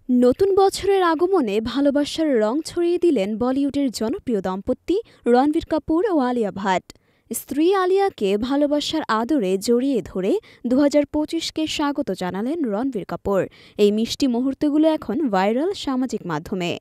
নতুন বছরের আগমনে ভালোবাসার রং ছড়িয়ে দিলেন বলিউডের জনপ্রিয় দম্পতি রণবীর কাপুর ও আলিয়া ভাট। স্ত্রী আলিয়াকে ভালোবাসার আদরে জড়িয়ে ধরে ২০২৫কে স্বাগত জানালেন রণবীর কাপুর। এই মিষ্টি মুহূর্তগুলো এখন ভাইরাল সামাজিক মাধ্যমে।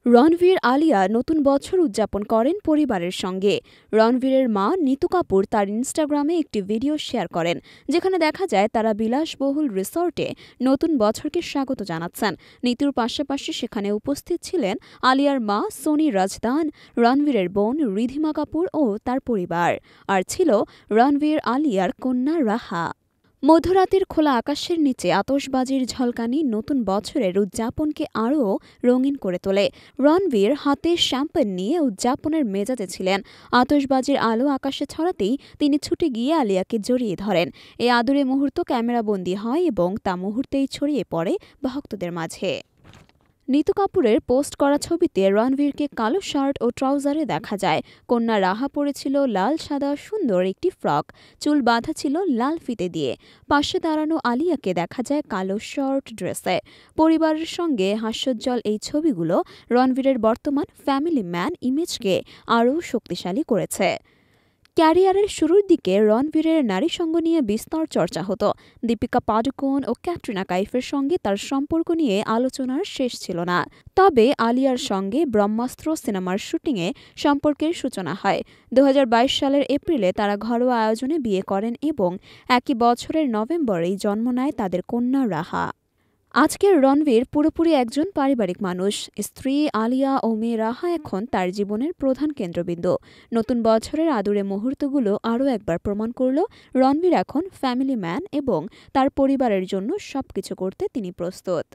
রণবীর আলিয়া নতুন বছর উদযাপন করেন পরিবারের সঙ্গে। রণবীরের মা নিতু কাপুর তার ইনস্টাগ্রামে একটি ভিডিও শেয়ার করেন, যেখানে দেখা যায় তারা বিলাসবহুল রিসর্টে নতুন বছরকে স্বাগত জানাচ্ছেন। নিতুর পাশাপাশি সেখানে উপস্থিত ছিলেন আলিয়ার মা সোনি রাজদান, রণবীরের বোন রিধিমা কাপুর ও তার পরিবার, আর ছিল রণবীর আলিয়ার কন্যা রাহা। মধ্যরাতের খোলা আকাশের নিচে আতশবাজির ঝলকানি নতুন বছরের উদযাপনকে আরও রঙিন করে তোলে। রণবীর হাতে শ্যাম্পেন নিয়ে উদযাপনের মেজাজে ছিলেন। আতশবাজির আলো আকাশে ছড়াতেই তিনি ছুটে গিয়ে আলিয়াকে জড়িয়ে ধরেন। এই আদুরে মুহূর্ত ক্যামেরাবন্দী হয় এবং তা মুহূর্তেই ছড়িয়ে পড়ে ভক্তদের মাঝে। নিতু কাপুরের পোস্ট করা ছবিতে রণবীরকে কালো শার্ট ও ট্রাউজারে দেখা যায়। কন্যা রাহা পরেছিল লাল সাদা সুন্দর একটি ফ্রক, চুল বাঁধা ছিল লাল ফিতে দিয়ে। পাশে দাঁড়ানো আলিয়াকে দেখা যায় কালো শর্ট ড্রেসে। পরিবারের সঙ্গে হাস্যোজ্জ্বল এই ছবিগুলো রণবীরের বর্তমান ফ্যামিলি ম্যান ইমেজকে আরও শক্তিশালী করেছে। ক্যারিয়ারের শুরুর দিকে রণবীরের নারীসঙ্গ নিয়ে বিস্তর চর্চা হতো। দীপিকা পাডুকোন ও ক্যাটরিনা কাইফের সঙ্গে তার সম্পর্ক নিয়ে আলোচনার শেষ ছিল না। তবে আলিয়ার সঙ্গে ব্রহ্মাস্ত্র সিনেমার শুটিংয়ে সম্পর্কের সূচনা হয়। ২০২২ সালের এপ্রিলে তারা ঘরোয়া আয়োজনে বিয়ে করেন এবং একই বছরের নভেম্বরেই জন্ম নেয় তাদের কন্যা রাহা। আজকের রণবীর পুরোপুরি একজন পারিবারিক মানুষ। স্ত্রী আলিয়া ও মেয়ে রাহা এখন তার জীবনের প্রধান কেন্দ্রবিন্দু। নতুন বছরের আদুরে মুহূর্তগুলো আরও একবার প্রমাণ করল রণবীর এখন ফ্যামিলি ম্যান এবং তার পরিবারের জন্য সবকিছু করতে তিনি প্রস্তুত।